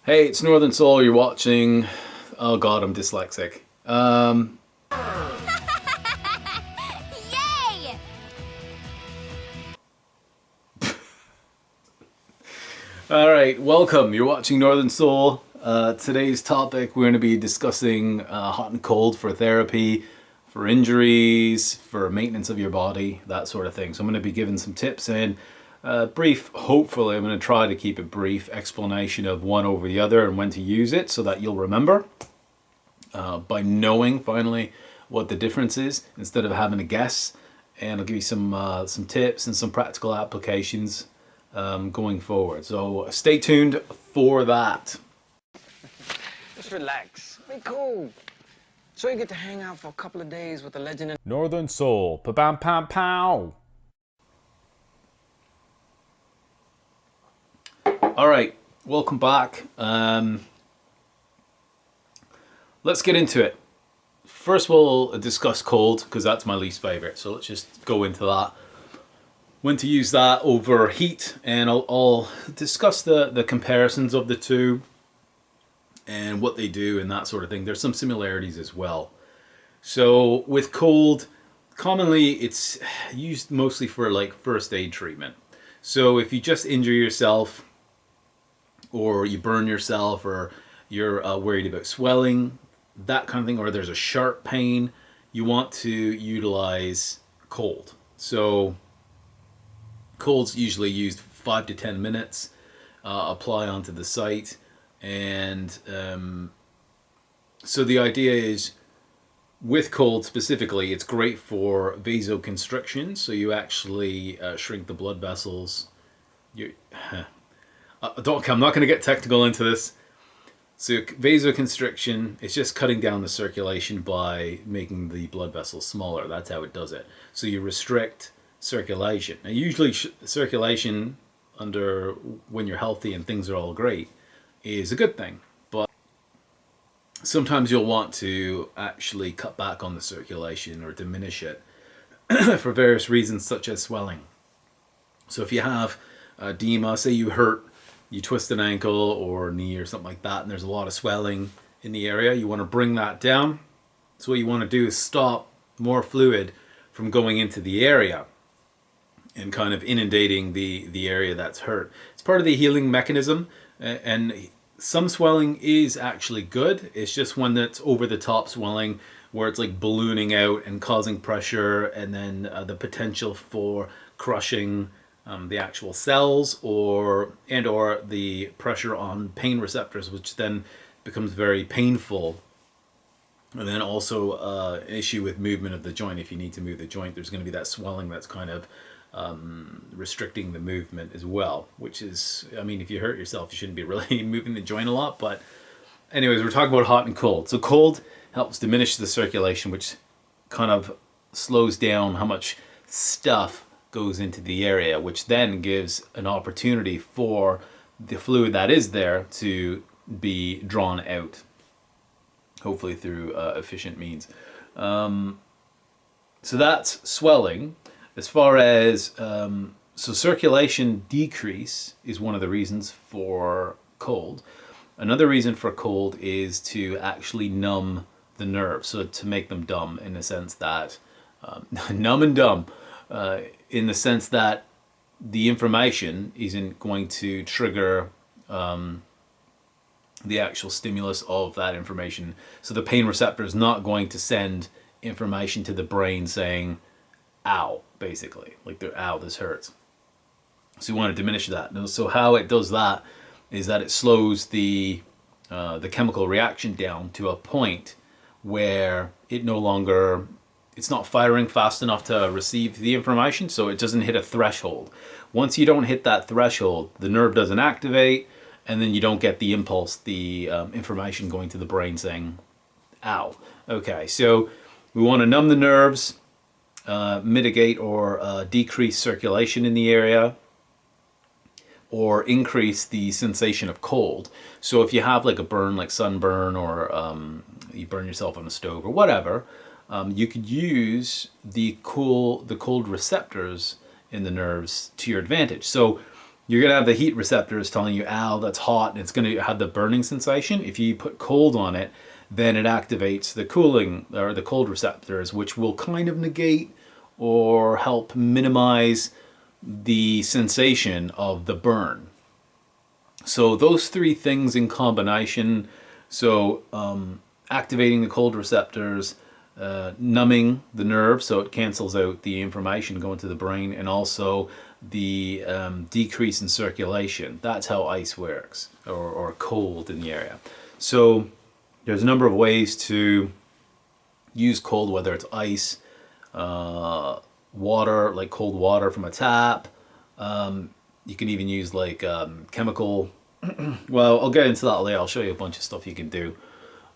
Hey, it's Northern Soul. You're watching. Oh God, I'm dyslexic. Yay! All right, welcome. You're watching Northern Soul. Today's topic, we're going to be discussing hot and cold for therapy, for injuries, for maintenance of your body, that sort of thing. So I'm going to be giving some tips and brief. Hopefully, I'm going to try to keep a brief explanation of one over the other and when to use it, so that you'll remember by knowing finally what the difference is instead of having to guess. And I'll give you some tips and some practical applications going forward. So stay tuned for that. Just relax. Be cool. So you get to hang out for a couple of days with the legend in Northern Soul, pa-bam pam pow. All right, welcome back. Let's get into it. First, we'll discuss cold because that's my least favorite. So let's just go into that. When to use that over heat, and I'll discuss the comparisons of the two and what they do and that sort of thing. There's some similarities as well. So with cold, commonly it's used mostly for like first aid treatment. So if you just injure yourself or you burn yourself or you're worried about swelling, that kind of thing, or there's a sharp pain, you want to utilize cold. So cold's usually used 5 to 10 minutes, apply onto the site, and so the idea is with cold specifically, it's great for vasoconstriction, so you actually shrink the blood vessels. I'm not going to get technical into this. So vasoconstriction, it's just cutting down the circulation by making the blood vessels smaller. That's how it does it. So you restrict circulation. Now usually circulation under when you're healthy and things are all great is a good thing. But sometimes you'll want to actually cut back on the circulation or diminish it for various reasons such as swelling. So if you have edema, say you twist an ankle or knee or something like that, and there's a lot of swelling in the area, you want to bring that down. So what you want to do is stop more fluid from going into the area and kind of inundating the area that's hurt. It's part of the healing mechanism, and some swelling is actually good. It's just when that's over the top swelling where it's like ballooning out and causing pressure, and then the potential for crushing the actual cells or the pressure on pain receptors, which then becomes very painful. And then also an issue with movement of the joint. If you need to move the joint, there's going to be that swelling that's kind of restricting the movement as well, which is, I mean, if you hurt yourself, you shouldn't be really moving the joint a lot. But anyways, we're talking about hot and cold. So cold helps diminish the circulation, which kind of slows down how much stuff goes into the area, which then gives an opportunity for the fluid that is there to be drawn out, hopefully through efficient means. So that's swelling. As far as so circulation decrease is one of the reasons for cold. Another reason for cold is to actually numb the nerves, so to make them dumb, in the sense that numb and dumb, in the sense that the information isn't going to trigger the actual stimulus of that information. So the pain receptor is not going to send information to the brain saying, ow, basically. Like, ow, this hurts. So you want to diminish that. So how it does that is that it slows the chemical reaction down to a point where it's not firing fast enough to receive the information, so it doesn't hit a threshold. Once you don't hit that threshold, the nerve doesn't activate, and then you don't get the impulse, the information going to the brain saying, ow. Okay, so we want to numb the nerves, mitigate or decrease circulation in the area, or increase the sensation of cold. So if you have like a burn, like sunburn, or you burn yourself on a stove or whatever, you could use the cold receptors in the nerves to your advantage. So you're going to have the heat receptors telling you, ow, that's hot, and it's going to have the burning sensation. If you put cold on it, then it activates the cooling or the cold receptors, which will kind of negate or help minimize the sensation of the burn. So those three things in combination, so activating the cold receptors, numbing the nerve so it cancels out the information going to the brain, and also the decrease in circulation. That's how ice works, or cold in the area. So there's a number of ways to use cold, whether it's ice, water, like cold water from a tap. You can even use like chemical. Well, I'll get into that later. I'll show you a bunch of stuff you can do.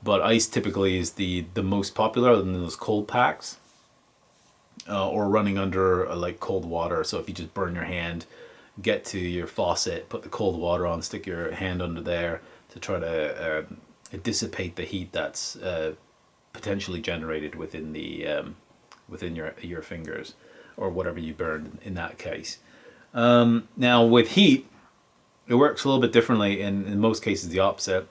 But ice typically is the most popular, other than those cold packs, or running under like cold water. So if you just burn your hand, get to your faucet, put the cold water on, stick your hand under there to try to dissipate the heat that's potentially generated within the within your fingers, or whatever you burned in that case. Now with heat, it works a little bit differently, and in most cases the opposite.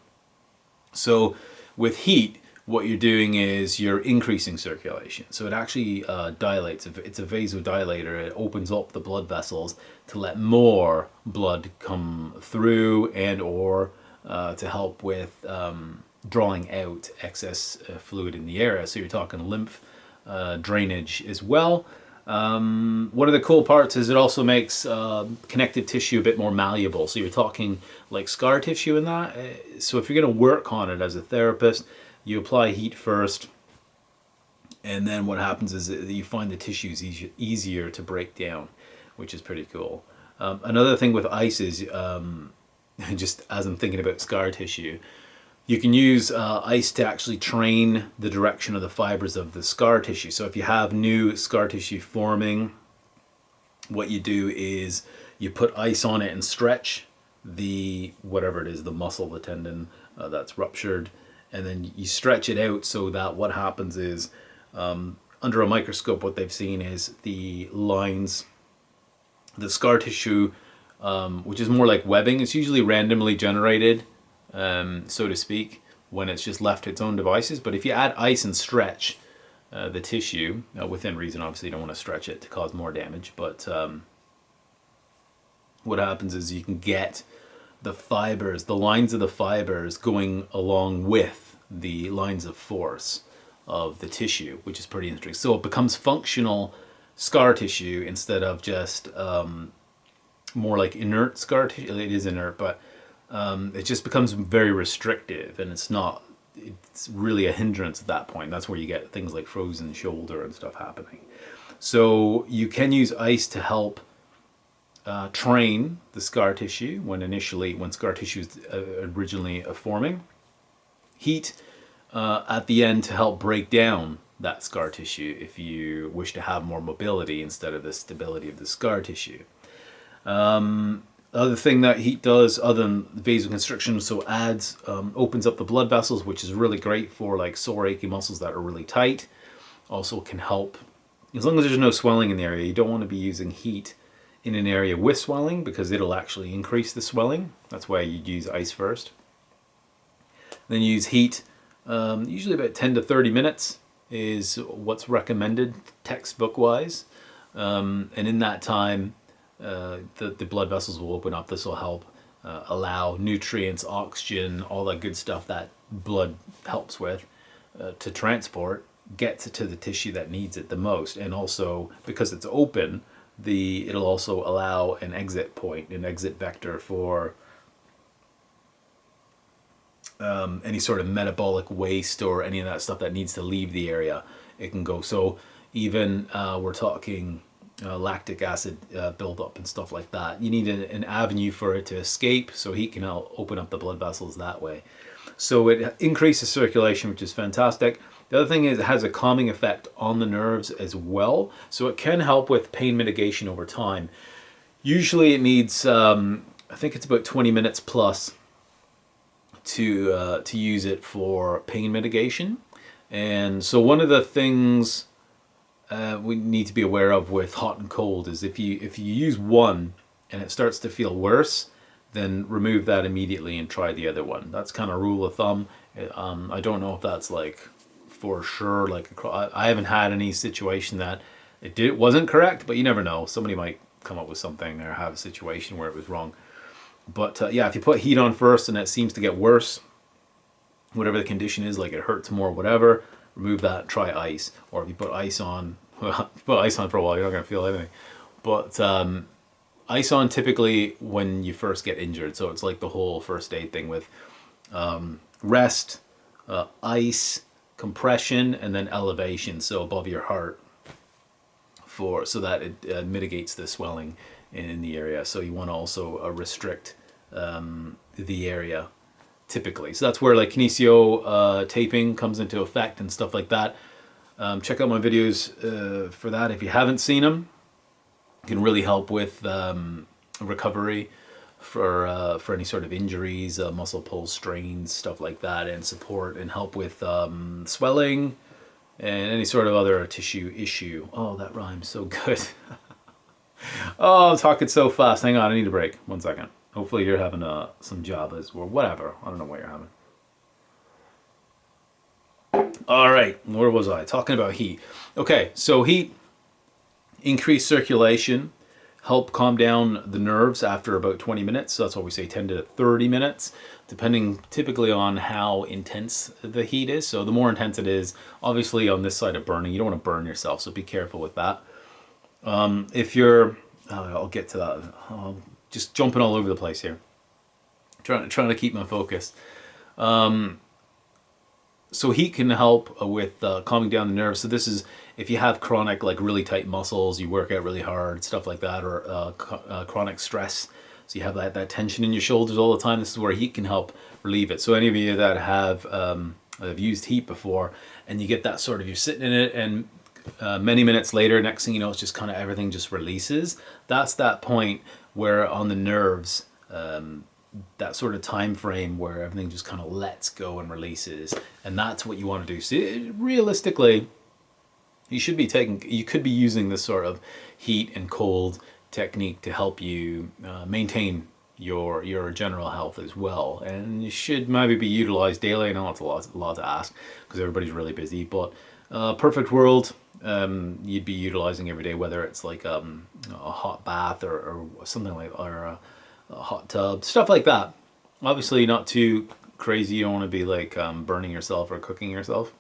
So with heat, what you're doing is you're increasing circulation. So it actually dilates. It's a vasodilator. It opens up the blood vessels to let more blood come through, and or to help with drawing out excess fluid in the area. So you're talking lymph drainage as well. One of the cool parts is it also makes connective tissue a bit more malleable. So you're talking like scar tissue in that. So if you're going to work on it as a therapist, you apply heat first, and then what happens is that you find the tissues easier to break down, which is pretty cool. Another thing with ice is, just as I'm thinking about scar tissue, you can use ice to actually train the direction of the fibers of the scar tissue. So if you have new scar tissue forming, what you do is you put ice on it and stretch the, whatever it is, the muscle, the tendon that's ruptured, and then you stretch it out so that what happens is, under a microscope, what they've seen is the lines, the scar tissue, which is more like webbing. It's usually randomly generated, so to speak, when it's just left to its own devices. But if you add ice and stretch the tissue, within reason, obviously you don't want to stretch it to cause more damage, but what happens is you can get the fibers, the lines of the fibers going along with the lines of force of the tissue, which is pretty interesting. So it becomes functional scar tissue instead of just more like inert scar tissue. It is inert, but it just becomes very restrictive, and it's really a hindrance at that point. That's where you get things like frozen shoulder and stuff happening. So you can use ice to help train the scar tissue when scar tissue is originally forming. Heat at the end to help break down that scar tissue if you wish to have more mobility instead of the stability of the scar tissue. Other thing that heat does, other than vasoconstriction, so opens up the blood vessels, which is really great for like sore, achy muscles that are really tight. Also can help, as long as there's no swelling in the area. You don't want to be using heat in an area with swelling, because it'll actually increase the swelling. That's why you'd use ice first. Then you use heat, usually about 10 to 30 minutes is what's recommended textbook-wise. And in that time, the blood vessels will open up. This will help allow nutrients, oxygen, all that good stuff that blood helps with to transport, get to the tissue that needs it the most. And also, because it's open, it'll also allow an exit point, an exit vector for any sort of metabolic waste or any of that stuff that needs to leave the area. It can go. So even we're talking lactic acid buildup and stuff like that. You need an avenue for it to escape, so heat can help open up the blood vessels that way. So it increases circulation, which is fantastic. The other thing is it has a calming effect on the nerves as well, so it can help with pain mitigation over time. Usually it needs, I think it's about 20 minutes plus to use it for pain mitigation. And so one of the things we need to be aware of with hot and cold is if you use one and it starts to feel worse, then remove that immediately and try the other one. That's kind of rule of thumb. I don't know if that's like for sure. Like I haven't had any situation that it wasn't correct, but you never know. Somebody might come up with something or have a situation where it was wrong. But yeah, if you put heat on first and it seems to get worse, whatever the condition is, like it hurts more, whatever, remove that. Try ice, or if you put ice on, well, if you put ice on for a while, you're not gonna feel anything. But ice on typically when you first get injured, so it's like the whole first aid thing with rest, ice, compression, and then elevation, so above your heart, for so that it mitigates the swelling in the area. So you want to also restrict the area typically. So that's where like Kinesio taping comes into effect and stuff like that. Check out my videos for that if you haven't seen them. It can really help with recovery for any sort of injuries, muscle pulls, strains, stuff like that, and support and help with swelling and any sort of other tissue issue. Oh, that rhymes so good. Oh, I'm talking so fast. Hang on, I need a break. 1 second. Hopefully you're having some Jabas or whatever. I don't know what you're having. All right, where was I? Talking about heat. Okay, so heat, increase circulation, help calm down the nerves after about 20 minutes. So that's what we say, 10 to 30 minutes, depending typically on how intense the heat is. So the more intense it is, obviously on this side of burning, you don't want to burn yourself, so be careful with that. If you're, I'll get to that. Just jumping all over the place here. Trying to keep my focus. So heat can help with calming down the nerves. So this is if you have chronic, like really tight muscles, you work out really hard, stuff like that, or chronic stress. So you have that tension in your shoulders all the time. This is where heat can help relieve it. So any of you that have used heat before, and you get that sort of, you're sitting in it, and many minutes later, next thing you know, it's just kind of everything just releases. That's that point where on the nerves, that sort of time frame where everything just kind of lets go and releases, and that's what you want to do. So realistically, you could be using this sort of heat and cold technique to help you maintain your general health as well, and you should maybe be utilized daily. I know it's a lot to ask because everybody's really busy, but perfect world, you'd be utilizing every day, whether it's like a hot bath or something like, or a hot tub, stuff like that. Obviously not too crazy. You don't want to be like burning yourself or cooking yourself.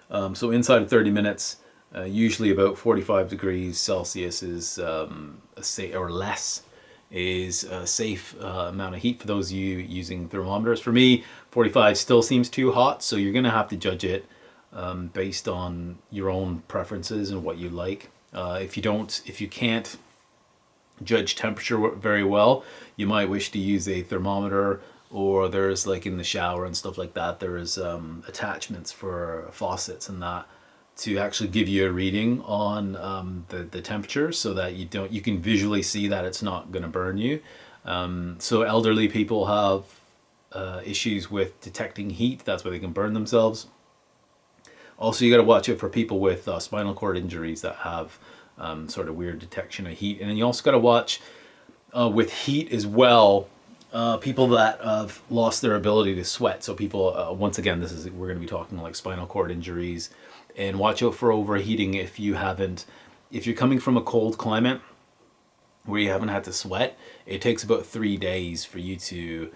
So inside of 30 minutes, usually about 45 degrees Celsius is or less is a safe amount of heat for those of you using thermometers. For me, 45 still seems too hot, so you're gonna have to judge it based on your own preferences and what you like. If you can't judge temperature very well, you might wish to use a thermometer, or there's like in the shower and stuff like that, there's attachments for faucets and that to actually give you a reading on the temperature, so that you can visually see that it's not going to burn you. So elderly people have issues with detecting heat. That's why they can burn themselves. Also, you got to watch out for people with spinal cord injuries that have sort of weird detection of heat. And then you also got to watch with heat as well, people that have lost their ability to sweat. So people, once again, we're going to be talking like spinal cord injuries, and watch out for overheating if you're coming from a cold climate where you haven't had to sweat. It takes about 3 days for you to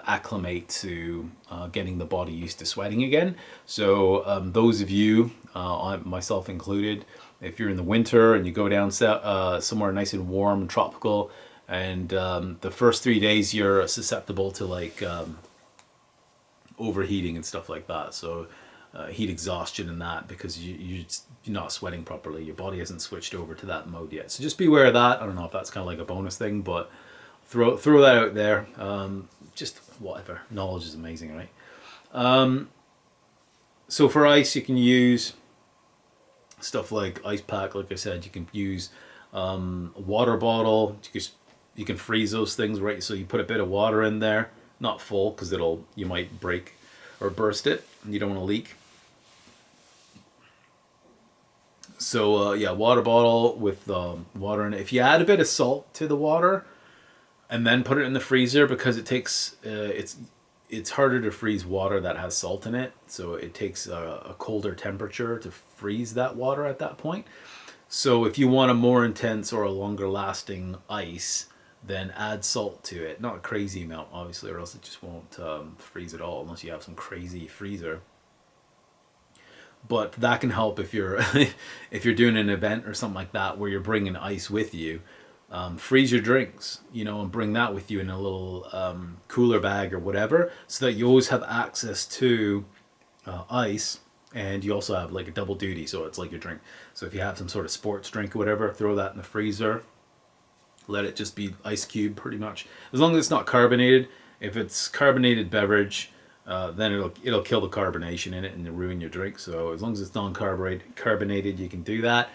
acclimate to getting the body used to sweating again. So those of you, myself included, if you're in the winter and you go down somewhere nice and warm and tropical, and the first 3 days you're susceptible to like overheating and stuff like that. So heat exhaustion and that, because you're not sweating properly. Your body hasn't switched over to that mode yet. So just be aware of that. I don't know if that's kind of like a bonus thing, but throw that out there. Just whatever. Knowledge is amazing, right? So for ice, you can use stuff like ice pack. Like I said, you can use a water bottle. You can freeze those things, right? So you put a bit of water in there, not full, because you might break or burst it, and you don't want to leak. So yeah, water bottle with water in it. If you add a bit of salt to the water and then put it in the freezer, because it takes it's harder to freeze water that has salt in it, so it takes a colder temperature to freeze that water at that point. So if you want a more intense or a longer lasting ice, then add salt to it. Not a crazy amount, obviously, or else it just won't freeze at all unless you have some crazy freezer. But that can help if you're if you're doing an event or something like that where you're bringing ice with you. Freeze your drinks, and bring that with you in a little cooler bag or whatever, so that you always have access to ice, and you also have like a double duty, so it's like your drink. So if you have some sort of sports drink or whatever, throw that in the freezer. Let it just be ice cube, pretty much. As long as it's not carbonated. If it's carbonated beverage, then it'll kill the carbonation in it and ruin your drink. So as long as it's non-carbonated, you can do that.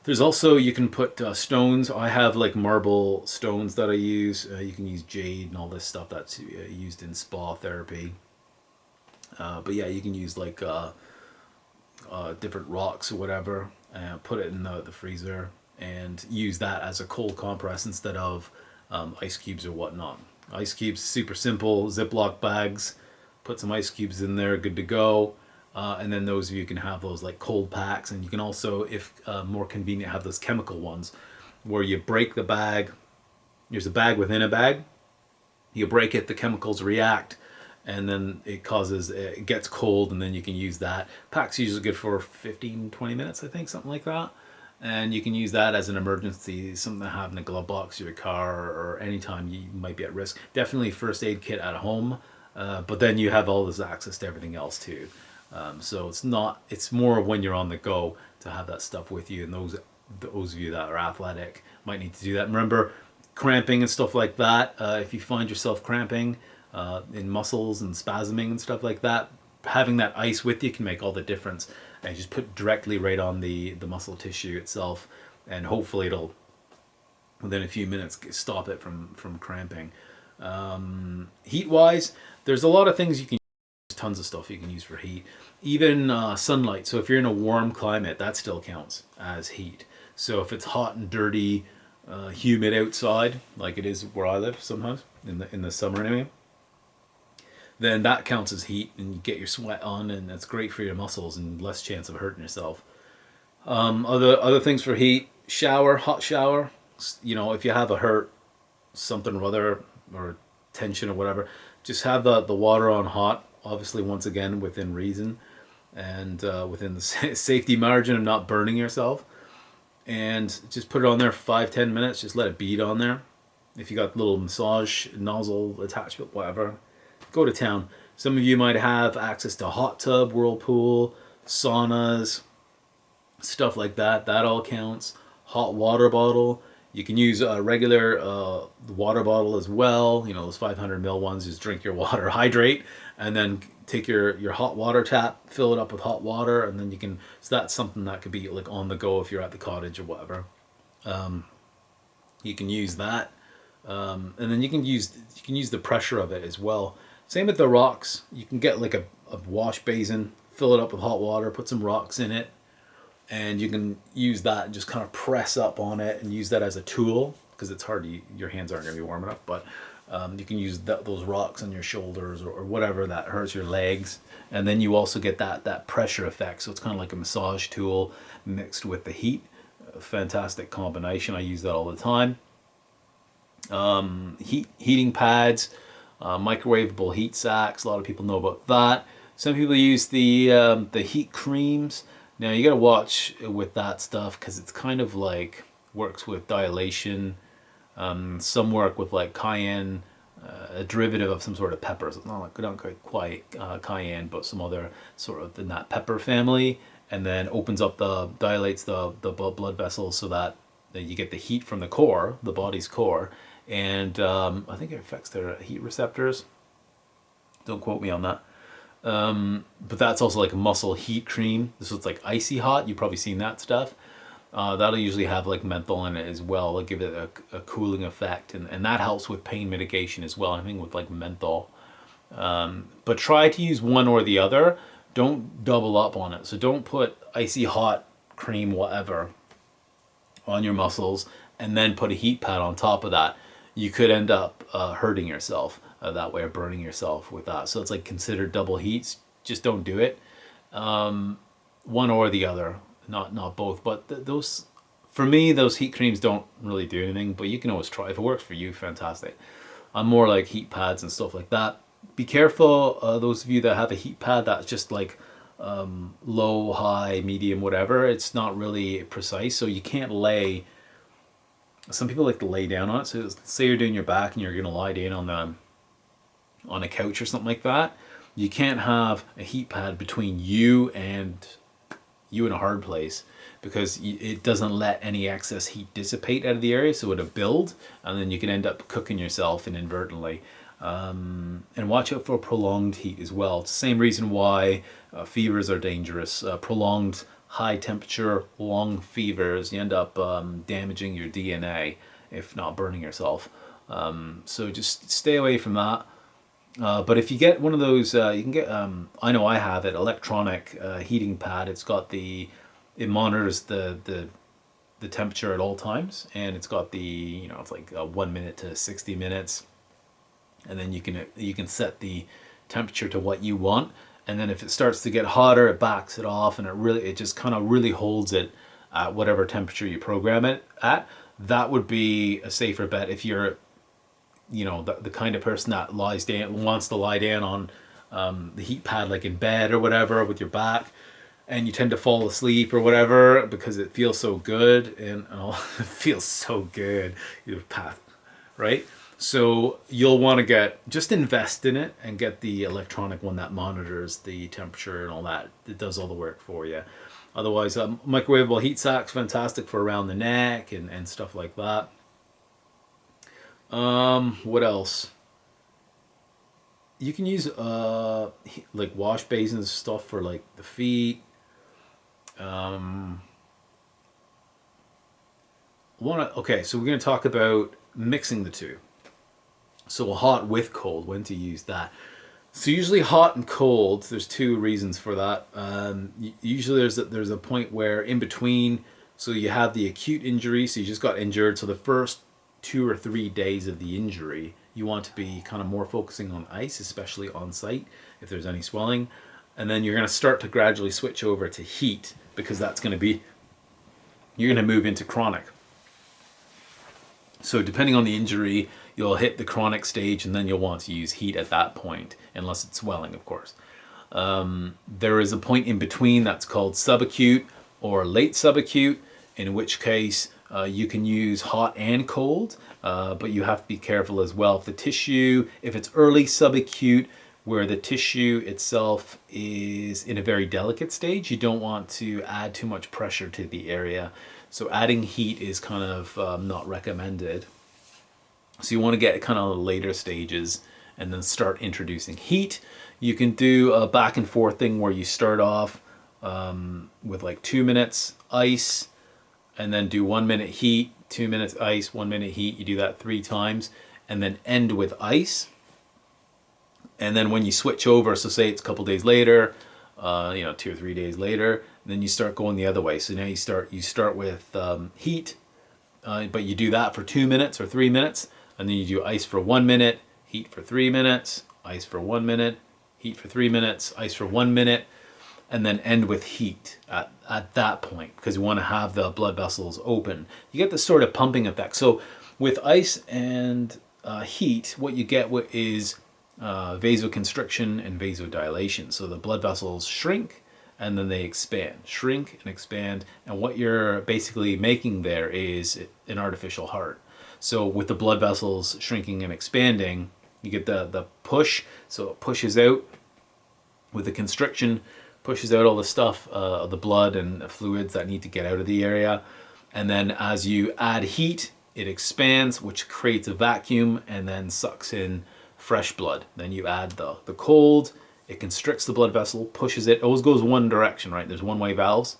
There's also, you can put stones. I have like marble stones that I use. You can use jade and all this stuff that's used in spa therapy. But yeah, you can use like different rocks or whatever, and put it in the freezer and use that as a cold compress instead of ice cubes or whatnot. Ice cubes, super simple. Ziploc bags, put some ice cubes in there, good to go. And then those of you can have those like cold packs, and you can also, if more convenient, have those chemical ones where you break the bag. There's a bag within a bag. You break it, the chemicals react, and then it gets cold, and then you can use that. Pack's usually good for 15-20 minutes, I think, something like that. And you can use that as an emergency, something to have in a glove box of your car, or anytime you might be at risk. Definitely first aid kit at home, but then you have all this access to everything else too. So it's more of when you're on the go to have that stuff with you, and those of you that are athletic might need to do that. Remember, cramping and stuff like that. If you find yourself cramping in muscles and spasming and stuff like that, having that ice with you can make all the difference. And just put directly right on the muscle tissue itself, and hopefully it'll, within a few minutes, stop it from cramping. Heat wise, there's a lot of things you can use. Tons of stuff you can use for heat. Even sunlight. So if you're in a warm climate, that still counts as heat. So if it's hot and dirty, humid outside, like it is where I live sometimes in the summer anyway, then that counts as heat, and you get your sweat on, and that's great for your muscles and less chance of hurting yourself. Other things for heat: hot shower. If you have a hurt, something or other, or tension or whatever, just have the water on hot. Obviously, once again, within reason, and within the safety margin of not burning yourself. And just put it on there for 5-10 minutes. Just let it bead on there. If you got little massage nozzle attachment, whatever, go to town. Some of you might have access to a hot tub, whirlpool, saunas, stuff like that. That all counts. Hot water bottle. You can use a regular water bottle as well. Those 500 ml ones. Just drink your water, hydrate, and then take your hot water tap, fill it up with hot water, and then you can. So that's something that could be like on the go if you're at the cottage or whatever. You can use that, and then you can use the pressure of it as well. Same with the rocks. You can get like a wash basin, fill it up with hot water, put some rocks in it, and you can use that and just kind of press up on it and use that as a tool, because it's hard your hands aren't going to be warm enough, but you can use those rocks on your shoulders, or whatever that hurts your legs, and then you also get that pressure effect. So it's kind of like a massage tool mixed with the heat. A fantastic combination. I use that all the time. Heating pads. Microwavable heat sacks. A lot of people know about that. Some people use the heat creams. Now you got to watch with that stuff, because it's kind of like works with dilation. Some work with like cayenne, a derivative of some sort of pepper. So it's not quite cayenne, but some other sort of in that pepper family, and then dilates the blood vessels, so that you get the heat from the core, the body's core. And I think it affects their heat receptors. Don't quote me on that. But that's also like a muscle heat cream. This is like icy hot. You've probably seen that stuff. That'll usually have like menthol in it as well. It'll give it a cooling effect. And that helps with pain mitigation as well, I think, with like menthol. But try to use one or the other. Don't double up on it. So don't put icy hot cream, whatever, on your muscles, and then put a heat pad on top of that, you could end up hurting yourself that way, or burning yourself with that. So it's like considered double heats. Just don't do it. One or the other, not both. But those, for me, those heat creams don't really do anything. But you can always try. If it works for you, fantastic. I'm more like heat pads and stuff like that. Be careful, those of you that have a heat pad that's just like low, high, medium, whatever. It's not really precise, so you can't lay. Some people like to lay down on it. So say you're doing your back and you're going to lie down on a couch or something like that. You can't have a heat pad between you and a hard place, because it doesn't let any excess heat dissipate out of the area, so it'll build, and then you can end up cooking yourself inadvertently. And watch out for prolonged heat as well. It's the same reason why fevers are dangerous. Prolonged high temperature, long fevers, you end up damaging your DNA, if not burning yourself. So just stay away from that. But if you get one of those, you can get, I know I have it, electronic heating pad. It monitors the temperature at all times, and it's got it's like 1 minute to 60 minutes. And then you can set the temperature to what you want, and then if it starts to get hotter, it backs it off, and it just kind of really holds it at whatever temperature you program it at. That would be a safer bet if you're the kind of person that wants to lie down on the heat pad, like in bed or whatever, with your back, and you tend to fall asleep or whatever because it feels so good, and it feels so good, your path, right? So you'll want to just invest in it and get the electronic one that monitors the temperature and all that. It does all the work for you. Otherwise, microwavable heat sacks, fantastic for around the neck and stuff like that. What else? You can use like wash basins stuff for like the feet. Okay, so we're going to talk about mixing the two. So hot with cold, when to use that. So usually hot and cold, there's two reasons for that. Usually there's a point where in between, so you have the acute injury, so you just got injured, so the first 2 or 3 days of the injury, you want to be kind of more focusing on ice, especially on site, if there's any swelling. And then you're going to start to gradually switch over to heat, because you're going to move into chronic. So depending on the injury, you'll hit the chronic stage, and then you'll want to use heat at that point, unless it's swelling, of course. There is a point in between that's called subacute or late subacute, in which case you can use hot and cold, but you have to be careful as well. If it's early subacute, where the tissue itself is in a very delicate stage, you don't want to add too much pressure to the area. So adding heat is kind of not recommended. So you want to get kind of later stages and then start introducing heat. You can do a back and forth thing where you start off with like 2 minutes ice, and then do 1 minute heat, 2 minutes ice, 1 minute heat. You do that 3 times, and then end with ice. And then when you switch over, so say it's a couple days later, 2 or 3 days later, then you start going the other way. So now you start with heat, but you do that for 2 minutes or 3 minutes, and then you do ice for 1 minute, heat for 3 minutes, ice for 1 minute, heat for 3 minutes, ice for 1 minute, and then end with heat at that point, because you want to have the blood vessels open. You get this sort of pumping effect. So with ice and heat, what you get is vasoconstriction and vasodilation. So the blood vessels shrink and then they shrink and expand. And what you're basically making there is an artificial heart. So with the blood vessels shrinking and expanding, you get the push. So it pushes out with the constriction, pushes out all the stuff, the blood and the fluids that need to get out of the area. And then as you add heat, it expands, which creates a vacuum and then sucks in fresh blood. Then you add the cold, it constricts the blood vessel, pushes it. It always goes one direction, right? There's one-way valves.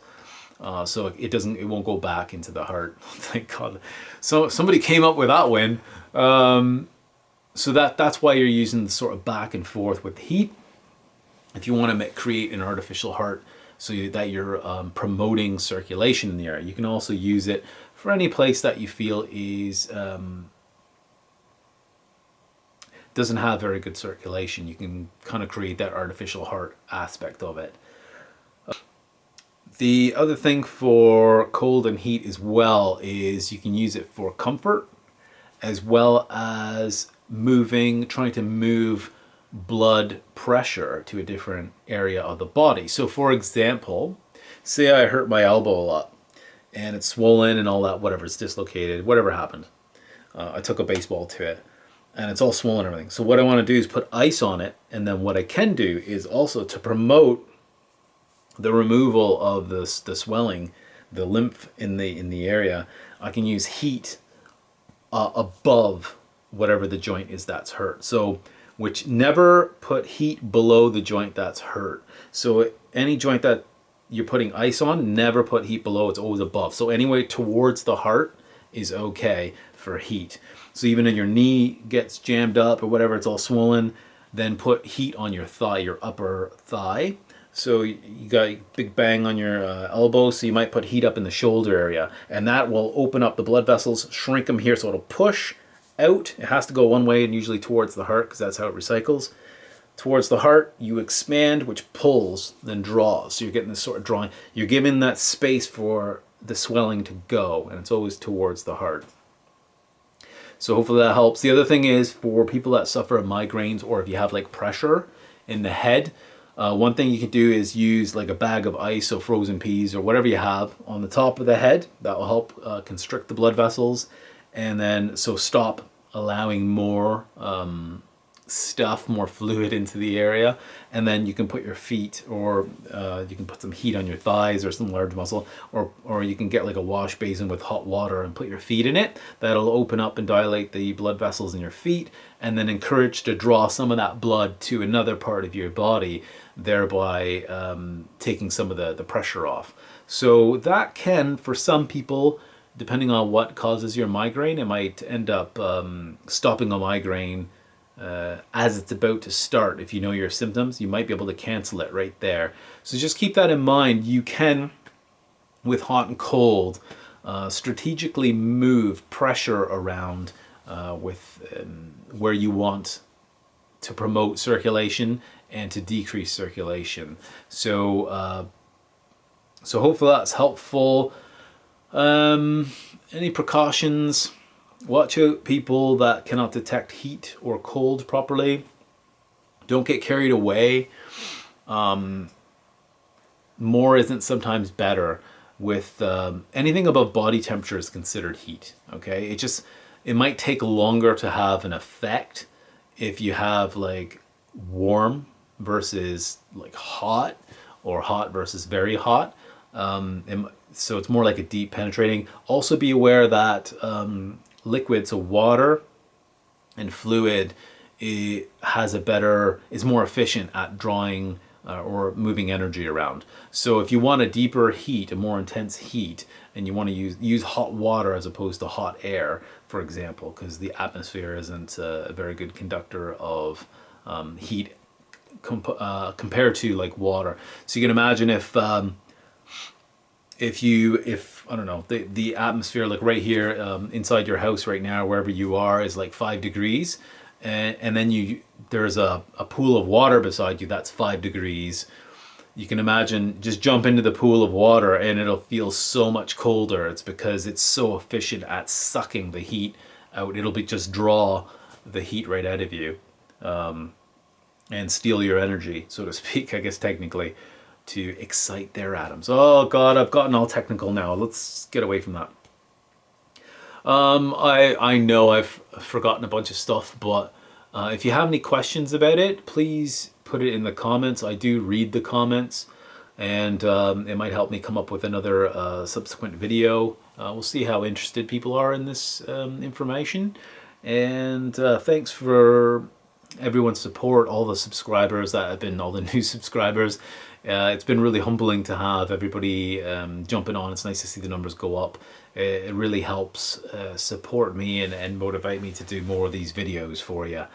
So it won't go back into the heart. Thank God. So somebody came up with that one. So that's why you're using the sort of back and forth with heat. If you want to create an artificial heart that you're promoting circulation in the area. You can also use it for any place that you feel is doesn't have very good circulation. You can kind of create that artificial heart aspect of it. The other thing for cold and heat as well is you can use it for comfort, as well as trying to move blood pressure to a different area of the body. So for example, say I hurt my elbow a lot and it's swollen and all that, whatever, it's dislocated, whatever happened. I took a baseball to it and it's all swollen and everything. So what I want to do is put ice on it, and then what I can do is also to promote the removal of the swelling, the lymph in the area, I can use heat above whatever the joint is that's hurt. So which never put heat below the joint that's hurt. So any joint that you're putting ice on, never put heat below, it's always above. So anyway towards the heart is okay for heat. So even if your knee gets jammed up or whatever, it's all swollen, then put heat on your thigh, your upper thigh. So you got a big bang on your elbow, so you might put heat up in the shoulder area, and that will open up the blood vessels, shrink them here, so it'll push out. It has to go one way and usually towards the heart because that's how it recycles. Towards the heart, you expand, which pulls, then draws. So you're getting this sort of drawing. You're giving that space for the swelling to go, and it's always towards the heart. So hopefully that helps. The other thing is for people that suffer migraines, or if you have like pressure in the head, one thing you can do is use like a bag of ice or frozen peas or whatever you have on the top of the head. That will help constrict the blood vessels, and then so stop allowing more more fluid into the area. And then you can put your feet, or you can put some heat on your thighs or some large muscle, or you can get like a wash basin with hot water and put your feet in it. That'll open up and dilate the blood vessels in your feet, and then encourage to draw some of that blood to another part of your body, thereby taking some of the pressure off. So that can, for some people, depending on what causes your migraine, it might end up stopping a migraine as it's about to start. If you know your symptoms, you might be able to cancel it right there. So just keep that in mind. You can, with hot and cold, strategically move pressure around with where you want to promote circulation and to decrease circulation. So so hopefully that's helpful. Any precautions? Watch out people that cannot detect heat or cold properly. Don't get carried away. More isn't sometimes better. With anything above body temperature is considered heat. Okay, it might take longer to have an effect if you have like warm versus like hot, or hot versus very hot. So it's more like a deep penetrating. Also be aware that liquid, so water and fluid, is more efficient at drawing or moving energy around. So if you want a deeper heat, a more intense heat, and you want to use hot water as opposed to hot air, for example, because the atmosphere isn't a very good conductor of heat compared to like water. So you can imagine if I don't know, the atmosphere, like right here inside your house right now, wherever you are, is like 5 degrees, and then there's a pool of water beside you that's 5 degrees. You can imagine, just jump into the pool of water and it'll feel so much colder. It's because it's so efficient at sucking the heat out. It'll just draw the heat right out of you and steal your energy, so to speak, I guess technically, to excite their atoms. Oh God, I've gotten all technical now. Let's get away from that. I know I've forgotten a bunch of stuff, but if you have any questions about it, please put it in the comments. I do read the comments, and it might help me come up with another subsequent video. We'll see how interested people are in this information. And thanks for everyone's support, all the subscribers that have been, all the new subscribers. It's been really humbling to have everybody jumping on. It's nice to see the numbers go up. It really helps support me and motivate me to do more of these videos for you.